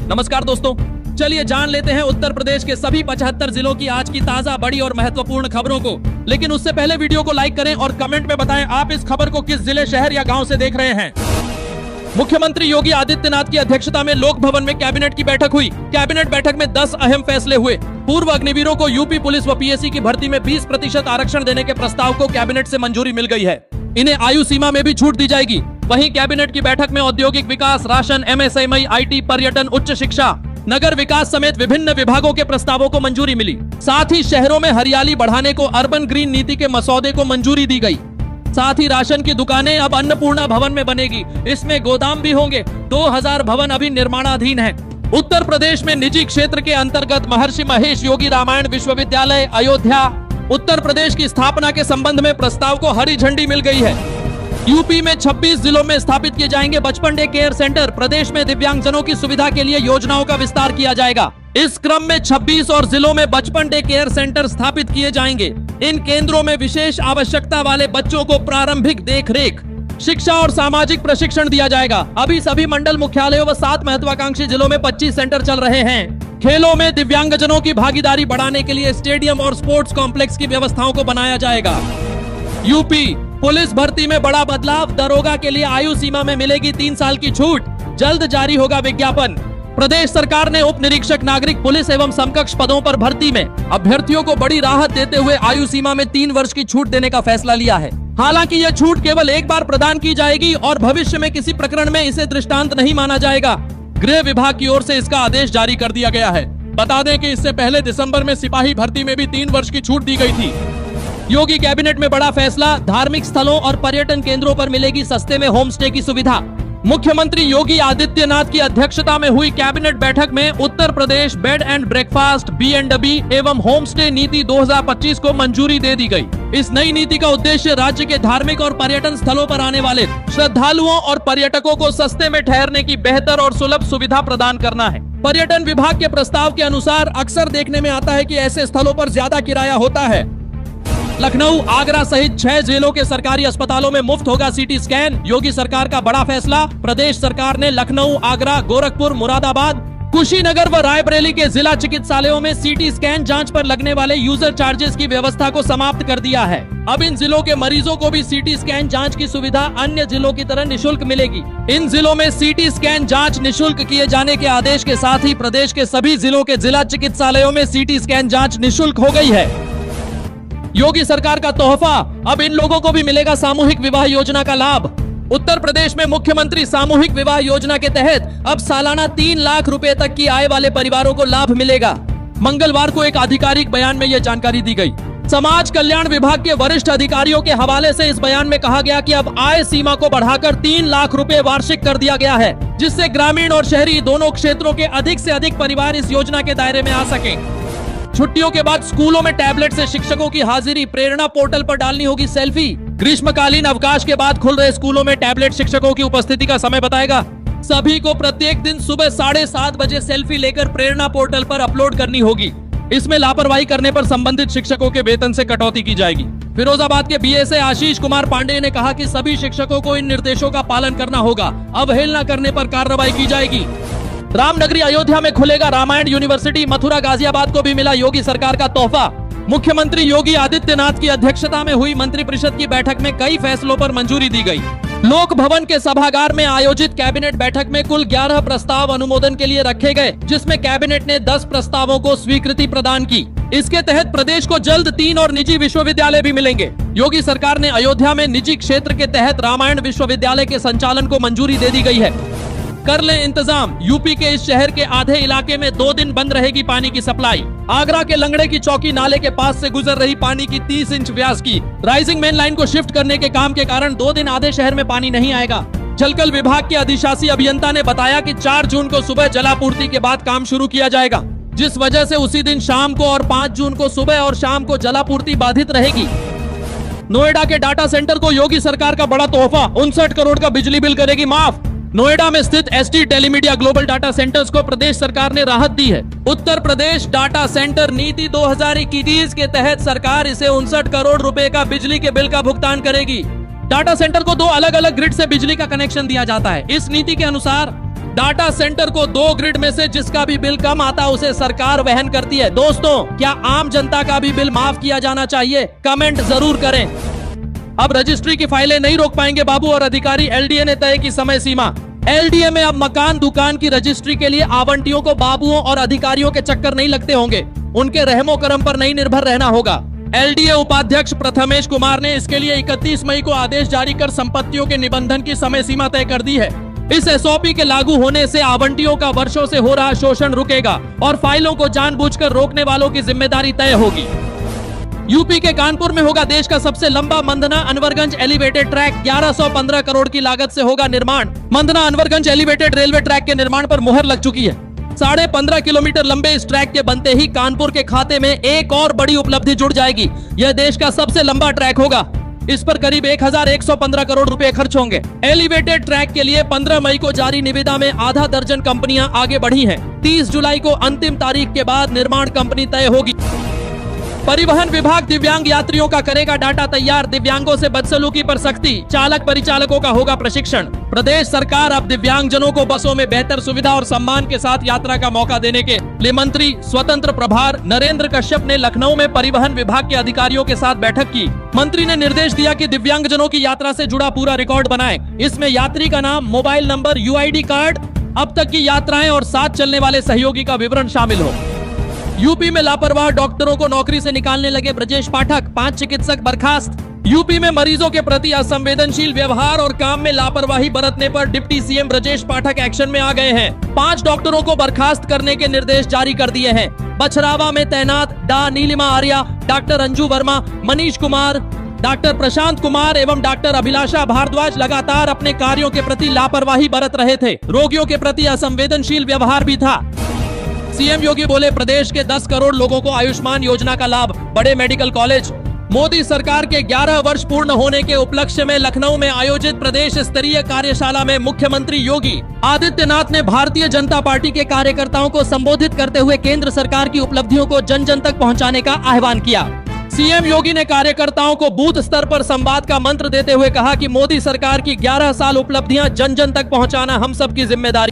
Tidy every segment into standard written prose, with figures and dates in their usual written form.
नमस्कार दोस्तों, चलिए जान लेते हैं उत्तर प्रदेश के सभी 75 जिलों की आज की ताजा, बड़ी और महत्वपूर्ण खबरों को। लेकिन उससे पहले वीडियो को लाइक करें और कमेंट में बताएं आप इस खबर को किस जिले, शहर या गांव से देख रहे हैं। मुख्यमंत्री योगी आदित्यनाथ की अध्यक्षता में लोक भवन में कैबिनेट की बैठक हुई। कैबिनेट बैठक में 10 अहम फैसले हुए। पूर्व अग्निवीरों को यूपी पुलिस व पीएससी की भर्ती में 20% आरक्षण देने के प्रस्ताव को कैबिनेट से मंजूरी मिल गई है। इन्हें आयु सीमा में भी छूट दी जाएगी। वहीं कैबिनेट की बैठक में औद्योगिक विकास, राशन, एमएसएमई, आईटी, पर्यटन, उच्च शिक्षा, नगर विकास समेत विभिन्न विभागों के प्रस्तावों को मंजूरी मिली। साथ ही शहरों में हरियाली बढ़ाने को अर्बन ग्रीन नीति के मसौदे को मंजूरी दी गई। साथ ही राशन की दुकानें अब अन्नपूर्णा भवन में बनेगी। इसमें गोदाम भी होंगे। 2000 भवन अभी निर्माणाधीन है। उत्तर प्रदेश में निजी क्षेत्र के अंतर्गत महर्षि महेश योगी रामायण विश्वविद्यालय अयोध्या उत्तर प्रदेश की स्थापना के संबंध में प्रस्ताव को हरी झंडी मिल गई है। यूपी में 26 जिलों में स्थापित किए जाएंगे बचपन डे केयर सेंटर। प्रदेश में दिव्यांगजनों की सुविधा के लिए योजनाओं का विस्तार किया जाएगा। इस क्रम में 26 और जिलों में बचपन डे केयर सेंटर स्थापित किए जाएंगे। इन केंद्रों में विशेष आवश्यकता वाले बच्चों को प्रारंभिक देखरेख, शिक्षा और सामाजिक प्रशिक्षण दिया जाएगा। अभी सभी मंडल मुख्यालयों व 7 महत्वाकांक्षी जिलों में 25 सेंटर चल रहे हैं। खेलों में दिव्यांगजनों की भागीदारी बढ़ाने के लिए स्टेडियम और स्पोर्ट्स कॉम्प्लेक्स की व्यवस्थाओं को बनाया जाएगा। यूपी पुलिस भर्ती में बड़ा बदलाव। दरोगा के लिए आयु सीमा में मिलेगी 3 साल की छूट। जल्द जारी होगा विज्ञापन। प्रदेश सरकार ने उप निरीक्षक नागरिक पुलिस एवं समकक्ष पदों पर भर्ती में अभ्यर्थियों को बड़ी राहत देते हुए आयु सीमा में 3 वर्ष की छूट देने का फैसला लिया है। हालांकि यह छूट केवल एक बार प्रदान की जाएगी और भविष्य में किसी प्रकरण में इसे दृष्टांत नहीं माना जाएगा। गृह विभाग की ओर से इसका आदेश जारी कर दिया गया है। बता दें कि इससे पहले दिसंबर में सिपाही भर्ती में भी 3 वर्ष की छूट दी गई थी। योगी कैबिनेट में बड़ा फैसला। धार्मिक स्थलों और पर्यटन केंद्रों पर मिलेगी सस्ते में होम स्टे की सुविधा। मुख्यमंत्री योगी आदित्यनाथ की अध्यक्षता में हुई कैबिनेट बैठक में Uttar Pradesh bed and breakfast, B&B एवं होम स्टे नीति 2025 को मंजूरी दे दी गई। इस नई नीति का उद्देश्य राज्य के धार्मिक और पर्यटन स्थलों पर आने वाले श्रद्धालुओं और पर्यटकों को सस्ते में ठहरने की बेहतर और सुलभ सुविधा प्रदान करना है। पर्यटन विभाग के प्रस्ताव के अनुसार अक्सर देखने में आता है कि ऐसे स्थलों पर ज्यादा किराया होता है। लखनऊ, आगरा सहित 6 जिलों के सरकारी अस्पतालों में मुफ्त होगा सीटी स्कैन। योगी सरकार का बड़ा फैसला। प्रदेश सरकार ने लखनऊ, आगरा, गोरखपुर, मुरादाबाद, कुशीनगर व रायबरेली के जिला चिकित्सालयों में सीटी स्कैन जांच पर लगने वाले यूजर चार्जेस की व्यवस्था को समाप्त कर दिया है। अब इन जिलों के मरीजों को भी सीटी स्कैन जांच की सुविधा अन्य जिलों की तरह निःशुल्क मिलेगी। इन जिलों में सीटी स्कैन जांच निःशुल्क किए जाने के आदेश के साथ ही प्रदेश के सभी जिलों के जिला चिकित्सालयों में सीटी स्कैन जांच निःशुल्क हो गई है। योगी सरकार का तोहफा। अब इन लोगों को भी मिलेगा सामूहिक विवाह योजना का लाभ। उत्तर प्रदेश में मुख्यमंत्री सामूहिक विवाह योजना के तहत अब सालाना 3 लाख रुपए तक की आय वाले परिवारों को लाभ मिलेगा। मंगलवार को एक आधिकारिक बयान में यह जानकारी दी गई। समाज कल्याण विभाग के वरिष्ठ अधिकारियों के हवाले से इस बयान में कहा गया कि अब आय सीमा को बढ़ाकर 3 लाख रुपए वार्षिक कर दिया गया है, जिससे ग्रामीण और शहरी दोनों क्षेत्रों के अधिक से अधिक परिवार इस योजना के दायरे में आ सके। छुट्टियों के बाद स्कूलों में टैबलेट से शिक्षकों की हाजिरी। प्रेरणा पोर्टल पर डालनी होगी सेल्फी। ग्रीष्मकालीन अवकाश के बाद खुल रहे स्कूलों में टैबलेट शिक्षकों की उपस्थिति का समय बताएगा। सभी को प्रत्येक दिन सुबह 7:30 बजे सेल्फी लेकर प्रेरणा पोर्टल पर अपलोड करनी होगी। इसमें लापरवाही करने पर संबंधित शिक्षकों के वेतन से कटौती की जाएगी। फिरोजाबाद के BSA आशीष कुमार पांडे ने कहा कि सभी शिक्षकों को इन निर्देशों का पालन करना होगा। अवहेलना करने पर कार्रवाई की जाएगी। रामनगरी अयोध्या में खुलेगा रामायण यूनिवर्सिटी। मथुरा, गाजियाबाद को भी मिला योगी सरकार का तोहफा। मुख्यमंत्री योगी आदित्यनाथ की अध्यक्षता में हुई मंत्रिपरिषद की बैठक में कई फैसलों पर मंजूरी दी गई। लोक भवन के सभागार में आयोजित कैबिनेट बैठक में कुल 11 प्रस्ताव अनुमोदन के लिए रखे गए, जिसमें कैबिनेट ने 10 प्रस्तावों को स्वीकृति प्रदान की। इसके तहत प्रदेश को जल्द 3 और निजी विश्वविद्यालय भी मिलेंगे। योगी सरकार ने अयोध्या में निजी क्षेत्र के तहत रामायण विश्वविद्यालय के संचालन को मंजूरी दे दी गई है। कर लें इंतजाम। यूपी के इस शहर के आधे इलाके में 2 दिन बंद रहेगी पानी की सप्लाई। आगरा के लंगड़े की चौकी नाले के पास से गुजर रही पानी की 30 इंच व्यास की राइजिंग मेन लाइन को शिफ्ट करने के काम के कारण 2 दिन आधे शहर में पानी नहीं आएगा। जलकल विभाग के अधिशासी अभियंता ने बताया कि 4 जून को सुबह जलापूर्ति के बाद काम शुरू किया जाएगा, जिस वजह से उसी दिन शाम को और 5 जून को सुबह और शाम को जलापूर्ति बाधित रहेगी। नोएडा के डाटा सेंटर को योगी सरकार का बड़ा तोहफा। 59 करोड़ का बिजली बिल करेगी माफ। नोएडा में स्थित ST Telemedia global data centres को प्रदेश सरकार ने राहत दी है। उत्तर प्रदेश डाटा सेंटर नीति 2021 के तहत सरकार इसे 59 करोड़ रुपए का बिजली के बिल का भुगतान करेगी। डाटा सेंटर को 2 अलग अलग ग्रिड से बिजली का कनेक्शन दिया जाता है। इस नीति के अनुसार डाटा सेंटर को 2 ग्रिड में से जिसका भी बिल कम आता उसे सरकार वहन करती है। दोस्तों, क्या आम जनता का भी बिल माफ किया जाना चाहिए? कमेंट जरूर करें। अब रजिस्ट्री की फाइलें नहीं रोक पाएंगे बाबू और अधिकारी, एलडीए ने तय की समय सीमा। एलडीए में अब मकान दुकान की रजिस्ट्री के लिए आवंटियों को बाबुओं और अधिकारियों के चक्कर नहीं लगते होंगे, उनके रहमो करम पर नहीं निर्भर रहना होगा। एलडीए उपाध्यक्ष प्रथमेश कुमार ने इसके लिए 31 मई को आदेश जारी कर संपत्तियों के निबंधन की समय सीमा तय कर दी है। इस एसओपी के लागू होने से आवंटियों का वर्षों से हो रहा शोषण रुकेगा और फाइलों को जानबूझकर रोकने वालों की जिम्मेदारी तय होगी। यूपी के कानपुर में होगा देश का सबसे लंबा मंदना अनवरगंज एलिवेटेड ट्रैक। 1115 करोड़ की लागत से होगा निर्माण। Mandhana Anwarganj elevated railway track के निर्माण पर मुहर लग चुकी है। 15.5 किलोमीटर लंबे इस ट्रैक के बनते ही कानपुर के खाते में एक और बड़ी उपलब्धि जुड़ जाएगी। यह देश का सबसे लंबा ट्रैक होगा। इस पर करीब 1115 करोड़ रुपए खर्च होंगे। एलिवेटेड ट्रैक के लिए 15 मई को जारी निविदा में आधा दर्जन कंपनियां आगे बढ़ी हैं। 30 जुलाई को अंतिम तारीख के बाद निर्माण कंपनी तय होगी। परिवहन विभाग दिव्यांग यात्रियों का करेगा डाटा तैयार। दिव्यांगों से बदसलूकी पर सख्ती, चालक परिचालकों का होगा प्रशिक्षण। प्रदेश सरकार अब दिव्यांगजनों को बसों में बेहतर सुविधा और सम्मान के साथ यात्रा का मौका देने के लिए मंत्री स्वतंत्र प्रभार नरेंद्र कश्यप ने लखनऊ में परिवहन विभाग के अधिकारियों के साथ बैठक की। मंत्री ने निर्देश दिया कि दिव्यांगजनों की यात्रा से जुड़ा पूरा रिकॉर्ड बनाएं। इसमें यात्री का नाम, मोबाइल नंबर, यूआईडी कार्ड, अब तक की यात्राएं और साथ चलने वाले सहयोगी का विवरण शामिल हो। यूपी में लापरवाह डॉक्टरों को नौकरी से निकालने लगे ब्रजेश पाठक। 5 चिकित्सक बर्खास्त। यूपी में मरीजों के प्रति असंवेदनशील व्यवहार और काम में लापरवाही बरतने पर deputy CM Brajesh Pathak action में आ गए हैं। 5 डॉक्टरों को बर्खास्त करने के निर्देश जारी कर दिए हैं। बछरावा में तैनात डा नीलिमा आर्या, डॉक्टर अंजू वर्मा, मनीष कुमार, डॉक्टर प्रशांत कुमार एवं डॉक्टर अभिलाषा भारद्वाज लगातार अपने कार्यों के प्रति लापरवाही बरत रहे थे। रोगियों के प्रति असंवेदनशील व्यवहार भी था। सीएम योगी बोले, प्रदेश के 10 करोड़ लोगों को आयुष्मान योजना का लाभ, बड़े मेडिकल कॉलेज। मोदी सरकार के 11 वर्ष पूर्ण होने के उपलक्ष्य में लखनऊ में आयोजित प्रदेश स्तरीय कार्यशाला में मुख्यमंत्री योगी आदित्यनाथ ने भारतीय जनता पार्टी के कार्यकर्ताओं को संबोधित करते हुए केंद्र सरकार की उपलब्धियों को जन जन तक पहुंचाने का आह्वान किया। सीएम योगी ने कार्यकर्ताओं को बूथ स्तर पर संवाद का मंत्र देते हुए कहा कि मोदी सरकार की 11 साल उपलब्धियां जन जन तक पहुंचाना हम सबकी जिम्मेदारी।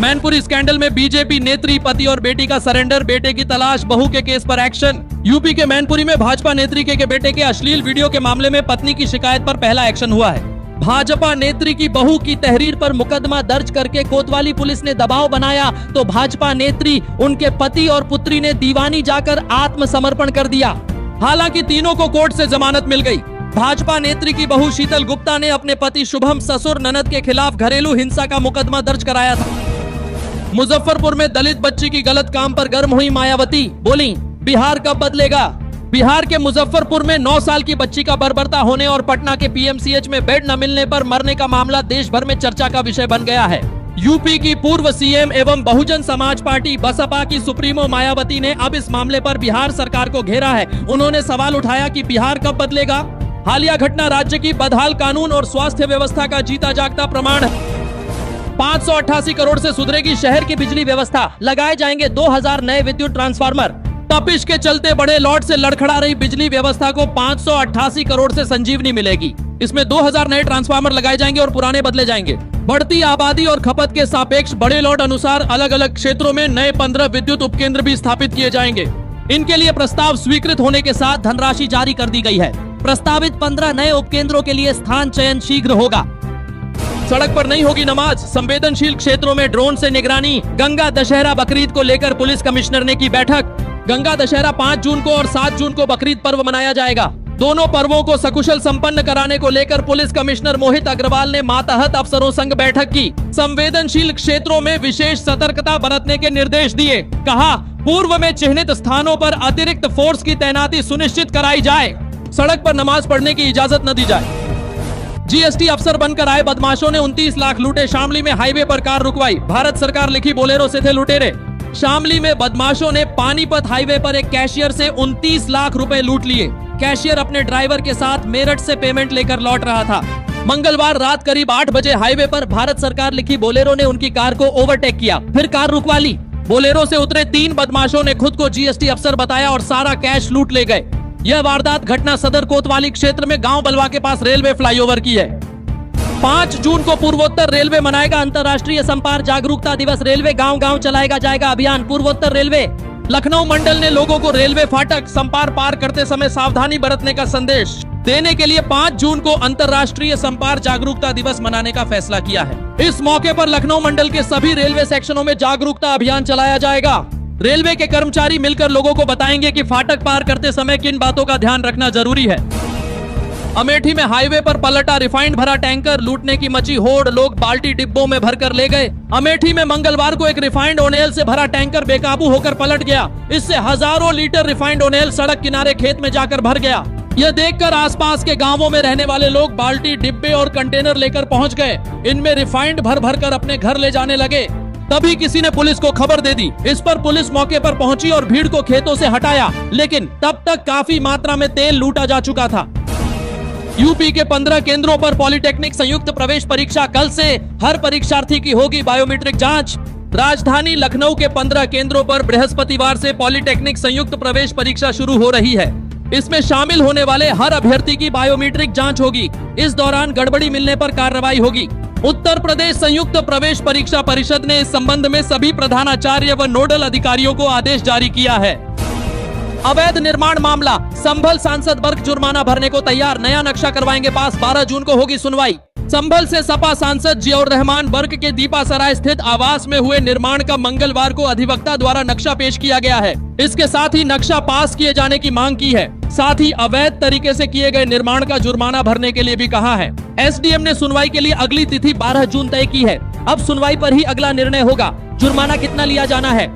मैनपुरी स्कैंडल में बीजेपी नेत्री, पति और बेटी का सरेंडर, बेटे की तलाश, बहू के केस पर एक्शन। यूपी के मैनपुरी में भाजपा नेत्री के बेटे के अश्लील वीडियो के मामले में पत्नी की शिकायत पर पहला एक्शन हुआ है। भाजपा नेत्री की बहू की तहरीर पर मुकदमा दर्ज करके कोतवाली पुलिस ने दबाव बनाया तो भाजपा नेत्री, उनके पति और पुत्री ने दीवानी जाकर आत्मसमर्पण कर दिया। हालांकि तीनों को कोर्ट से जमानत मिल गई। भाजपा नेत्री की बहू शीतल गुप्ता ने अपने पति शुभम, ससुर, ननद के खिलाफ घरेलू हिंसा का मुकदमा दर्ज कराया था। मुजफ्फरपुर में दलित बच्ची की गलत काम पर गर्म हुई मायावती, बोली, बिहार कब बदलेगा। बिहार के मुजफ्फरपुर में 9 साल की बच्ची का बर्बरता होने और पटना के पीएमसीएच में बेड न मिलने पर मरने का मामला देश भर में चर्चा का विषय बन गया है। यूपी की पूर्व सीएम एवं बहुजन समाज पार्टी बसपा की सुप्रीमो मायावती ने अब इस मामले पर बिहार सरकार को घेरा है। उन्होंने सवाल उठाया कि बिहार कब बदलेगा। हालिया घटना राज्य की बदहाल कानून और स्वास्थ्य व्यवस्था का जीता जागता प्रमाण है। 588 करोड़ से सुधरेगी शहर की बिजली व्यवस्था, लगाए जाएंगे 2000 नए विद्युत ट्रांसफार्मर। तपिश के चलते बड़े लॉट से लड़खड़ा रही बिजली व्यवस्था को 588 करोड़ से संजीवनी मिलेगी। इसमें 2000 नए ट्रांसफार्मर लगाए जाएंगे और पुराने बदले जाएंगे। बढ़ती आबादी और खपत के सापेक्ष बड़े लॉट अनुसार अलग अलग क्षेत्रों में नए 15 विद्युत उपकेंद्र भी स्थापित किए जाएंगे। इनके लिए प्रस्ताव स्वीकृत होने के साथ धनराशि जारी कर दी गई है। प्रस्तावित 15 नए उपकेंद्रों के लिए स्थान चयन शीघ्र होगा। सड़क पर नहीं होगी नमाज, संवेदनशील क्षेत्रों में ड्रोन से निगरानी। गंगा दशहरा बकरीद को लेकर पुलिस कमिश्नर ने की बैठक। गंगा दशहरा 5 जून को और 7 जून को बकरीद पर्व मनाया जाएगा। दोनों पर्वों को सकुशल संपन्न कराने को लेकर पुलिस कमिश्नर मोहित अग्रवाल ने मातहत अफसरों संग बैठक की। संवेदनशील क्षेत्रों में विशेष सतर्कता बरतने के निर्देश दिए। कहा, पूर्व में चिन्हित स्थानों पर अतिरिक्त फोर्स की तैनाती सुनिश्चित कराई जाए। सड़क पर नमाज पढ़ने की इजाजत न दी जाए। जीएसटी अफसर बनकर आए बदमाशों ने 29 लाख लूटे। शामली में हाईवे पर कार रुकवाई। भारत सरकार लिखी बोलेरो से थे लुटेरे। शामली में बदमाशों ने पानीपत हाईवे पर एक कैशियर से 29 लाख रुपए लूट लिए। कैशियर अपने ड्राइवर के साथ मेरठ से पेमेंट लेकर लौट रहा था। मंगलवार रात करीब 8 बजे हाईवे पर भारत सरकार लिखी बोलेरो ने उनकी कार को ओवरटेक किया, फिर कार रुकवा ली। बोलेरो से उतरे 3 बदमाशों ने खुद को जीएसटी अफसर बताया और सारा कैश लूट ले गए। यह वारदात घटना सदर कोतवाली क्षेत्र में गांव बलवा के पास रेलवे फ्लाईओवर की है। 5 जून को पूर्वोत्तर रेलवे मनाएगा अंतर्राष्ट्रीय संपार जागरूकता दिवस। रेलवे गांव गांव चलाएगा जाएगा अभियान। पूर्वोत्तर रेलवे लखनऊ मंडल ने लोगों को रेलवे फाटक संपार पार करते समय सावधानी बरतने का संदेश देने के लिए 5 जून को अंतर्राष्ट्रीय संपार जागरूकता दिवस मनाने का फैसला किया है। इस मौके पर लखनऊ मंडल के सभी रेलवे सेक्शनों में जागरूकता अभियान चलाया जाएगा। रेलवे के कर्मचारी मिलकर लोगों को बताएंगे कि फाटक पार करते समय किन बातों का ध्यान रखना जरूरी है। अमेठी में हाईवे पर पलटा रिफाइंड भरा टैंकर, लूटने की मची होड़, लोग बाल्टी डिब्बों में भरकर ले गए। अमेठी में मंगलवार को एक रिफाइंड ओनेल से भरा टैंकर बेकाबू होकर पलट गया। इससे हजारों लीटर रिफाइंड ओनेल सड़क किनारे खेत में जाकर भर गया। यह देखकर आसपास के गांवों में रहने वाले लोग बाल्टी, डिब्बे और कंटेनर लेकर पहुंच गए। इनमें रिफाइंड भर भर कर अपने घर ले जाने लगे। तभी किसी ने पुलिस को खबर दे दी। इस पर पुलिस मौके पर पहुंची और भीड़ को खेतों से हटाया, लेकिन तब तक काफी मात्रा में तेल लूटा जा चुका था। यूपी के 15 केंद्रों पर पॉलिटेक्निक संयुक्त प्रवेश परीक्षा कल से। हर परीक्षार्थी की होगी बायोमेट्रिक जांच। राजधानी लखनऊ के 15 केंद्रों पर बृहस्पतिवार से पॉलिटेक्निक संयुक्त प्रवेश परीक्षा शुरू हो रही है। इसमें शामिल होने वाले हर अभ्यर्थी की बायोमेट्रिक जांच होगी। इस दौरान गड़बड़ी मिलने पर कार्रवाई होगी। उत्तर प्रदेश संयुक्त प्रवेश परीक्षा परिषद ने इस संबंध में सभी प्रधानाचार्य व नोडल अधिकारियों को आदेश जारी किया है। अवैध निर्माण मामला, संभल सांसद वर्ग जुर्माना भरने को तैयार। नया नक्शा करवाएंगे पास, 12 जून को होगी सुनवाई। संभल से सपा सांसद जियाउर रहमान वर्ग के दीपासराय स्थित आवास में हुए निर्माण का मंगलवार को अधिवक्ता द्वारा नक्शा पेश किया गया है। इसके साथ ही नक्शा पास किए जाने की मांग की है। साथ ही अवैध तरीके से किए गए निर्माण का जुर्माना भरने के लिए भी कहा है। एसडीएम ने सुनवाई के लिए अगली तिथि 12 जून तय की है। अब सुनवाई पर ही अगला निर्णय होगा। जुर्माना कितना लिया जाना है।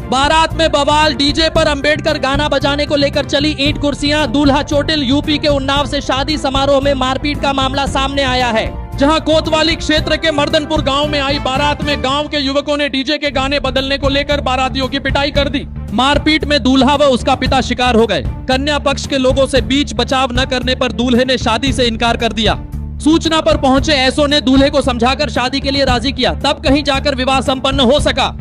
बारात में बवाल, डीजे पर अंबेडकर गाना बजाने को लेकर चली ईंट कुर्सियां, दूल्हा चोटिल। यूपी के उन्नाव से शादी समारोह में मारपीट का मामला सामने आया है, जहां कोतवाली क्षेत्र के मर्दनपुर गांव में आई बारात में गांव के युवकों ने डीजे के गाने बदलने को लेकर बारातियों की पिटाई कर दी। मारपीट में दूल्हा व उसका पिता शिकार हो गए। कन्या पक्ष के लोगों से बीच बचाव न करने पर दूल्हे ने शादी से इनकार कर दिया। सूचना पर पहुंचे एसओ ने दूल्हे को समझाकर शादी के लिए राजी किया, तब कहीं जाकर विवाह संपन्न हो सका।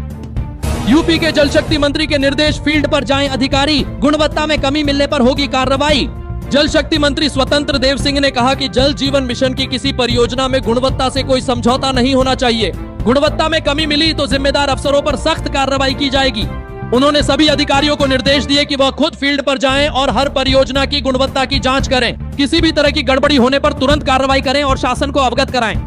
यूपी के जल शक्ति मंत्री के निर्देश, फील्ड पर जाएं अधिकारी, गुणवत्ता में कमी मिलने पर होगी कार्रवाई। जल शक्ति मंत्री स्वतंत्र देव सिंह ने कहा कि जल जीवन मिशन की किसी परियोजना में गुणवत्ता से कोई समझौता नहीं होना चाहिए। गुणवत्ता में कमी मिली तो जिम्मेदार अफसरों पर सख्त कार्रवाई की जाएगी। उन्होंने सभी अधिकारियों को निर्देश दिए कि वह खुद फील्ड पर जाएं और हर परियोजना की गुणवत्ता की जांच करें। किसी भी तरह की गड़बड़ी होने पर तुरंत कार्रवाई करें और शासन को अवगत कराएं।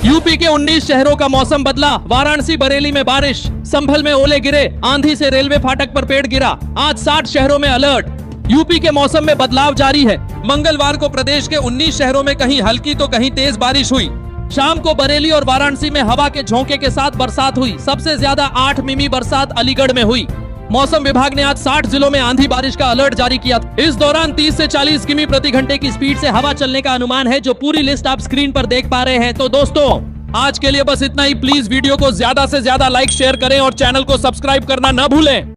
यूपी के 19 शहरों का मौसम बदला। वाराणसी, बरेली में बारिश, संभल में ओले गिरे, आंधी से रेलवे फाटक पर पेड़ गिरा। आज 60 शहरों में अलर्ट। यूपी के मौसम में बदलाव जारी है। मंगलवार को प्रदेश के 19 शहरों में कहीं हल्की तो कहीं तेज बारिश हुई। शाम को बरेली और वाराणसी में हवा के झोंके के साथ बरसात हुई। सबसे ज्यादा 8 मिमी बरसात अलीगढ़ में हुई। मौसम विभाग ने आज 60 जिलों में आंधी बारिश का अलर्ट जारी किया। इस दौरान 30 से 40 किमी प्रति घंटे की स्पीड से हवा चलने का अनुमान है, जो पूरी लिस्ट आप स्क्रीन पर देख पा रहे हैं। तो दोस्तों, आज के लिए बस इतना ही। प्लीज वीडियो को ज्यादा से ज्यादा लाइक, शेयर करें और चैनल को सब्सक्राइब करना न भूलें।